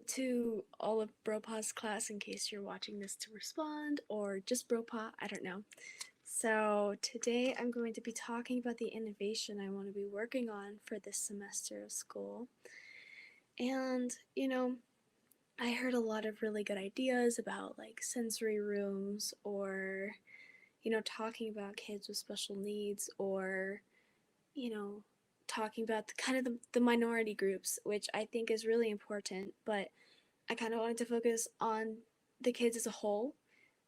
to all of Bropa's class in case you're watching this to respond, or just Bropa, I don't know. So today I'm going to be talking about the innovation I want to be working on for this semester of school. And, I heard a lot of really good ideas about like sensory rooms or, talking about kids with special needs or, you know, talking about the minority groups, which I think is really important, but I kind of wanted to focus on the kids as a whole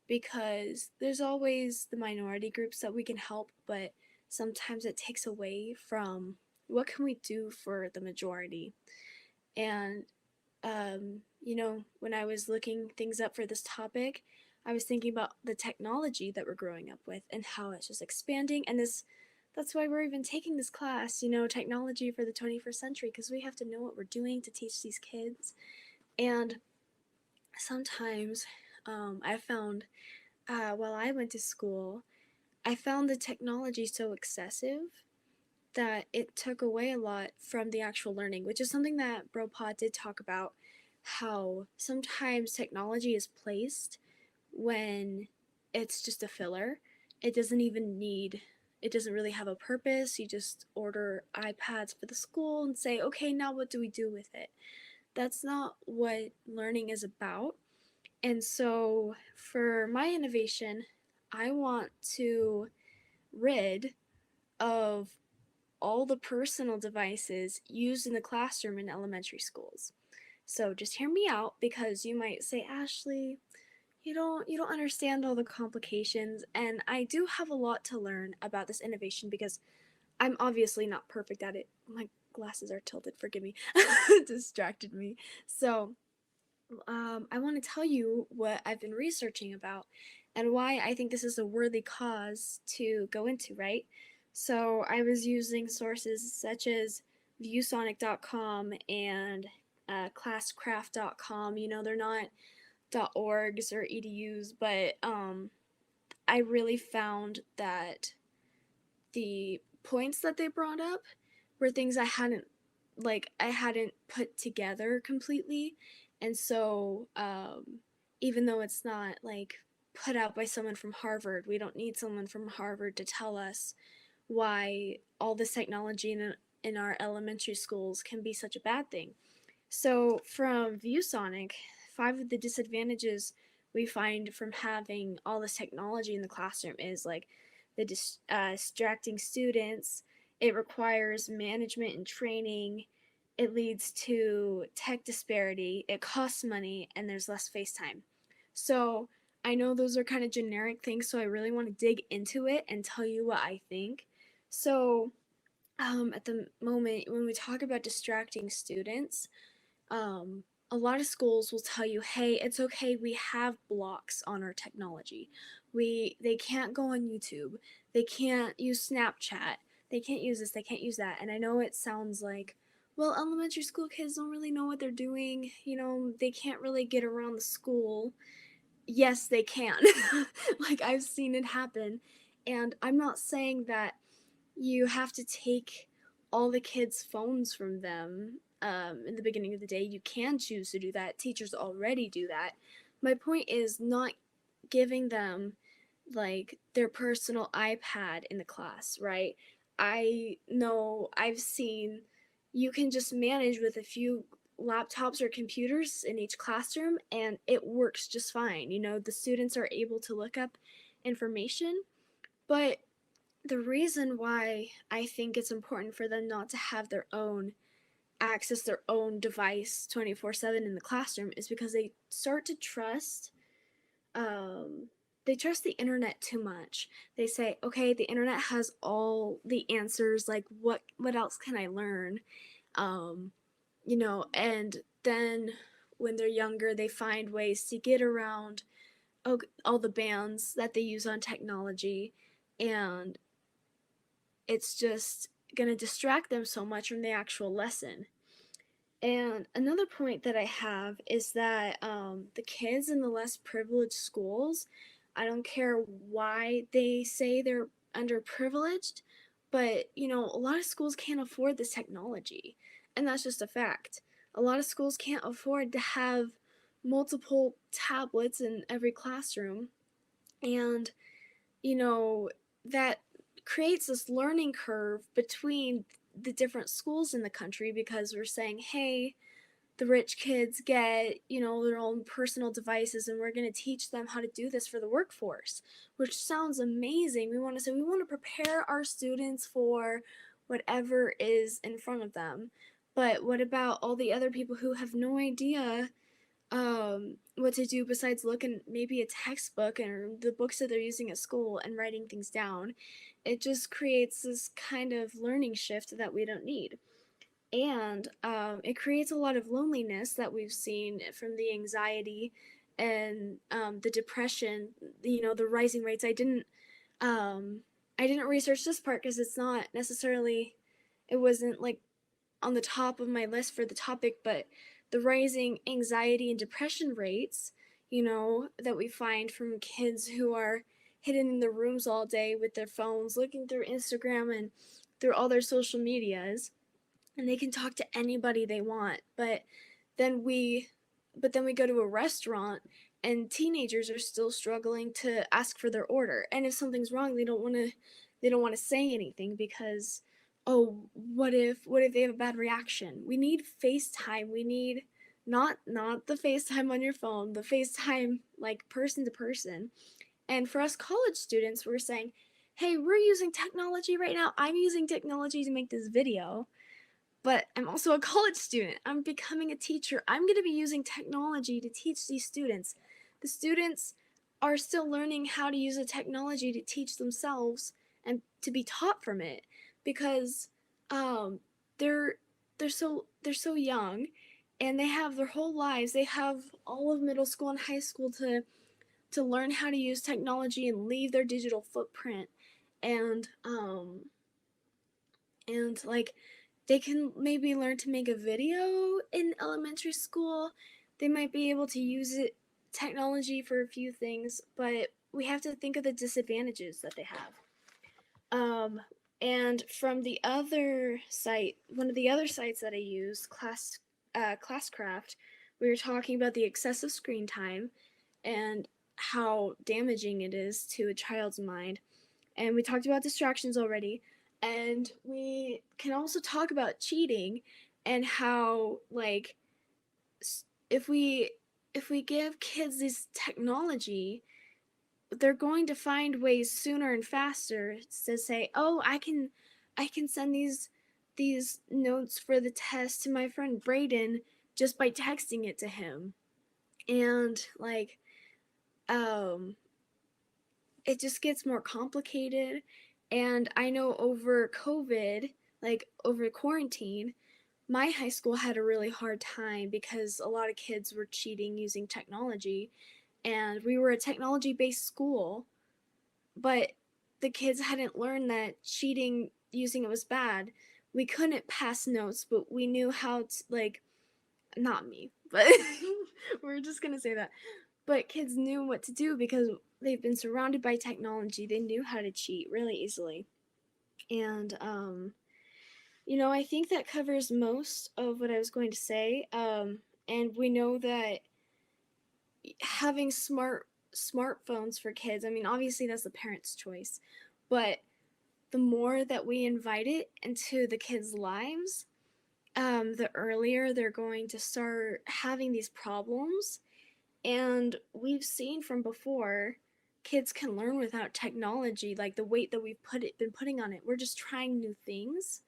because there's always the minority groups that we can help, but sometimes it takes away from what can we do for the majority. And when I was looking things up for this topic, I was thinking about the technology that we're growing up with and how it's just expanding. And that's why we're even taking this class, technology for the 21st century, because we have to know what we're doing to teach these kids. And sometimes I found while I went to school, I found the technology so excessive that it took away a lot from the actual learning, which is something that Bropa did talk about, how sometimes technology is placed when it's just a filler. It doesn't even need, it doesn't really have a purpose. You just order iPads for the school and say, okay, now what do we do with it? That's not what learning is about. And so for my innovation, I want to rid of all the personal devices used in the classroom in elementary schools. So just hear me out because you might say, Ashley, you don't understand all the complications, and I do have a lot to learn about this innovation because I'm obviously not perfect at it. My glasses are tilted, forgive me. Distracted me. So I want to tell you what I've been researching about and why I think this is a worthy cause to go into, right? So I was using sources such as viewsonic.com and classcraft.com. They're not .orgs or edus, but I really found that the points that they brought up were things I hadn't put together completely. And so even though it's not like put out by someone from Harvard, we don't need someone from Harvard to tell us why all this technology in our elementary schools can be such a bad thing. So from ViewSonic, 5 of the disadvantages we find from having all this technology in the classroom is like the distracting students. It requires management and training. It leads to tech disparity. It costs money, and there's less face time. So I know those are kind of generic things, so I really want to dig into it and tell you what I think. So at the moment, when we talk about distracting students, a lot of schools will tell you, hey, it's okay, we have blocks on our technology. They can't go on YouTube, they can't use Snapchat, they can't use this, they can't use that. And I know it sounds like, well, elementary school kids don't really know what they're doing, they can't really get around the school. Yes, they can. Like, I've seen it happen. And I'm not saying that you have to take all the kids' phones from them in the beginning of the day. You can choose to do that. Teachers already do that. My point is not giving them like their personal iPad in the class, right? I know I've seen you can just manage with a few laptops or computers in each classroom and it works just fine. The students are able to look up information, but the reason why I think it's important for them not to have their own access their own device 24/7 in the classroom is because um they trust the internet too much. They say, okay, the internet has all the answers, like what else can I learn? um and then when they're younger they find ways to get around all the bans that they use on technology, and it's just going to distract them so much from the actual lesson. And another point that I have is that the kids in the less privileged schools, I don't care why they say they're underprivileged, but a lot of schools can't afford this technology, and that's just a fact. a lot of schools can't afford to have multiple tablets in every classroom. And, you know, that creates this learning curve between the different schools in the country because we're saying, hey, the rich kids get, their own personal devices and we're going to teach them how to do this for the workforce, which sounds amazing. We want to say we want to prepare our students for whatever is in front of them. But what about all the other people who have no idea what to do besides looking maybe a textbook or the books that they're using at school and writing things down? It just creates this kind of learning shift that we don't need. And it creates a lot of loneliness that we've seen from the anxiety and the depression, the rising rates. I didn't research this part because it's not necessarily, it wasn't like on the top of my list for the topic, but the rising anxiety and depression rates, that we find from kids who are hidden in their rooms all day with their phones, looking through Instagram and through all their social medias, and they can talk to anybody they want. Then we then we go to a restaurant and teenagers are still struggling to ask for their order. And if something's wrong, they don't want to say anything because, oh, what if they have a bad reaction? We need FaceTime. We need not the FaceTime on your phone, the FaceTime like person to person. And for us college students, we're saying, "Hey, we're using technology right now. I'm using technology to make this video, but I'm also a college student. I'm becoming a teacher. I'm going to be using technology to teach these students. The students are still learning how to use the technology to teach themselves and to be taught from it because um, they're they're so young and they have their whole lives. They have all of middle school and high school to learn how to use technology and leave their digital footprint and like they can maybe learn to make a video in elementary school. They might be able to use technology for a few things, but we have to think of the disadvantages that they have. And from the other site, one of the other sites that I use, Classcraft, we were talking about the excessive screen time and how damaging it is to a child's mind. And we talked about distractions already. And we can also talk about cheating and how, like, if we give kids this technology, they're going to find ways sooner and faster to say, "Oh, I can send these notes for the test to my friend Brayden just by texting it to him." And like um it just gets more complicated. And I know over COVID, like over quarantine, my high school had a really hard time because a lot of kids were cheating using technology. And we were a technology based school, but the kids hadn't learned that cheating using it was bad. We couldn't pass notes, but we knew how to, like, not me, but we're just gonna say that. But kids knew what to do because they've been surrounded by technology. They knew how to cheat really easily. And I think that covers most of what I was going to say. And we know that having smartphones for kids, I mean, obviously that's the parents' choice, but the more that we invite it into the kids' lives, the earlier they're going to start having these problems. And we've seen from before, kids can learn without technology, like the weight that we've been putting on it. We're just trying new things,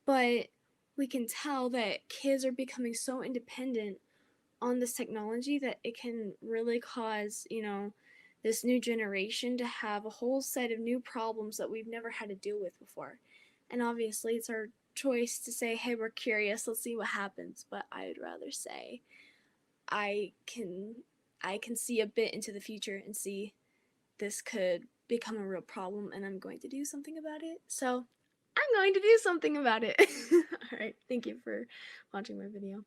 but we can tell that kids are becoming so independent on this technology that it can really cause, this new generation to have a whole set of new problems that we've never had to deal with before. And obviously, it's our choice to say, hey, we're curious, let's see what happens. But I'd rather say, I can I can see a bit into the future and see this could become a real problem and I'm going to do something about it. So, I'm going to do something about it. All right, thank you for watching my video.